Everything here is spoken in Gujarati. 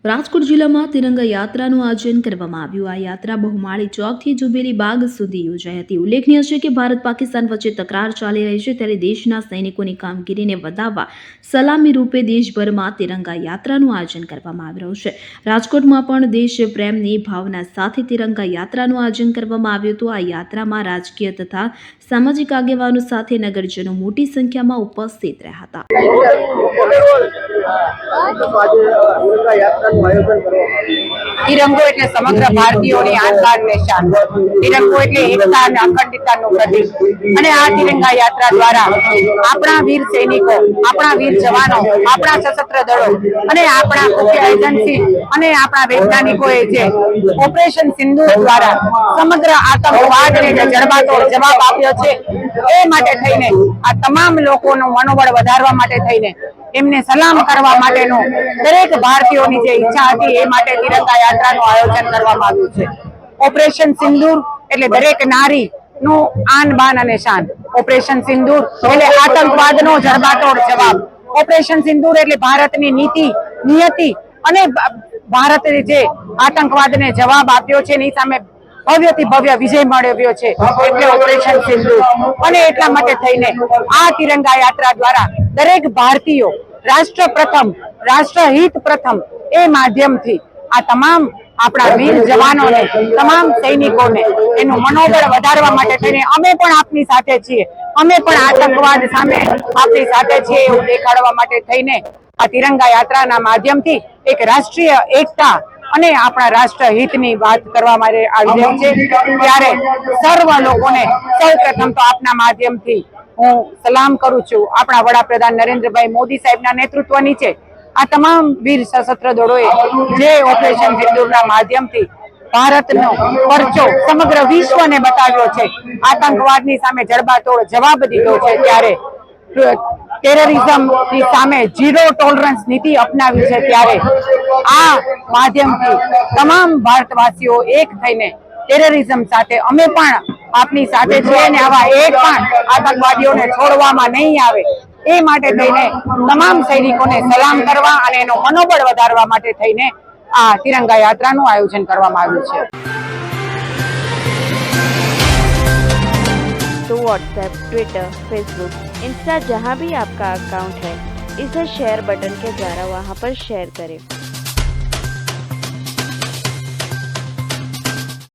રાજકોટ જિલ્લામાં તિરંગા યાત્રાનું આયોજન કરવામાં આવ્યું। આ યાત્રા બહુમાળી ચોકથી જુબેલી બાગ સુધી યોજાઈ હતી। ઉલ્લેખનીય છે કે ભારત પાકિસ્તાન વચ્ચે તકરાર ચાલી રહી છે, ત્યારે દેશના સૈનિકોની કામગીરીને વધાવવા સલામી રૂપે દેશભરમાં તિરંગા યાત્રાનું આયોજન કરવામાં આવી રહ્યું છે। રાજકોટમાં પણ દેશ પ્રેમની ભાવના સાથે તિરંગા યાત્રાનું આયોજન કરવામાં આવ્યું હતું। આ યાત્રામાં રાજકીય તથા સામાજિક આગેવાનો સાથે નગરજનો મોટી સંખ્યામાં ઉપસ્થિત રહ્યા હતા। तिरंगो એટલે સમગ્ર ભારતીયોની આન બાન ને શાન। तिरंगो એટલે એકતા અને અખંડિતતાનું પ્રતીક। અને આ તિરંગા યાત્રા દ્વારા આપણા વીર સૈનિકો, આપણા વીર જવાનો, આપણા સશસ્ત્ર દળો અને આપણા ખુફિયા એજન્સી અને આપણા વૈજ્ઞાનિકોએ જે ઓપરેશન સિંદૂર દ્વારા સમગ્ર આતંકવાદને જે જડબાતોડ જવાબ આપ્યો છે, એ માટે થઈને આ તમામ લોકોનું મનોબળ વધારવા માટે થઈને એમને સલામ કરવા માટેનો દરેક ભારતીયોની જે ઈચ્છા હતી, એ માટે તિરંગા યાત્રાનું આયોજન કરવામાં આવ્યું છે। ઓપરેશન સિંદૂર એટલે દરેક નારી નું આન બાન અને શાન। ઓપરેશન સિંદૂર એટલે આતંકવાદનો જડબાતોડ જવાબ। ઓપરેશન સિંદૂર એટલે ભારતની નીતિ, નિયતિ અને ભારતે જે આતંકવાદને જવાબ આપ્યો છે એની સામે ભવ્યથી ભવ્ય વિજય મેળવ્યો છે, એટલે ઓપરેશન સિંદૂર। અને એટલા માટે થઈને આ તિરંગા યાત્રા દ્વારા દરેક ભારતીયો રાષ્ટ્ર પ્રથમ, રાષ્ટ્રહિત પ્રથમ એ માધ્યમથી આ તમામ આપણા વીર જવાનોને, તમામ સૈનિકોને એનું મનોબળ વધારવા માટે થઈને અમે પણ આપની સાથે છીએ, અમે પણ આતંકવાદ સામે આપની સાથે છીએ એવું દેખાડવા માટે થઈને આ તિરંગા યાત્રાના માધ્યમથી એક રાષ્ટ્રીય એકતા અને આપણા રાષ્ટ્રહિતની વાત કરવા માટે આવી રહી છે। ત્યારે સર્વ લોકોને સૌ પ્રથમ તો આપના માધ્યમથી હું સલામ કરું છું। આપણા વડાપ્રધાન નરેન્દ્રભાઈ મોદી સાહેબના નેતૃત્વ નીચે આ તમામ વીર સશસ્ત્ર દળોએ જે ઓપરેશન સિંદૂરના માધ્યમથી ભારતનો પરચો સમગ્ર વિશ્વને બતાવ્યો છે, આતંકવાદની સામે જડબાતોડ જવાબ દીધો છે, ત્યારે ટેરરિઝમની સામે ઝીરો ટોલરન્સ નીતિ અપનાવી છે, ત્યારે આ માધ્યમથી તમામ ભારતવાસીઓ એક થઈને ટેરરિઝમ સાથે અમે પણ આપની સાથે છીએ અને આવા એક પણ આતંકવાદીઓને છોડવામાં નહીં આવે એ માટે થઈને તમામ સૈનિકોને સલામ કરવા અને એનો મનોબળ વધારવા માટે થઈને આ તિરંગા યાત્રાનું આયોજન કરવામાં આવ્યું છે। तो व्हाट्सएप, ट्विटर, फेसबुक, इंस्टा जहाँ भी आपका अकाउंट है, इसे शेयर बटन के द्वारा वहाँ पर शेयर करें।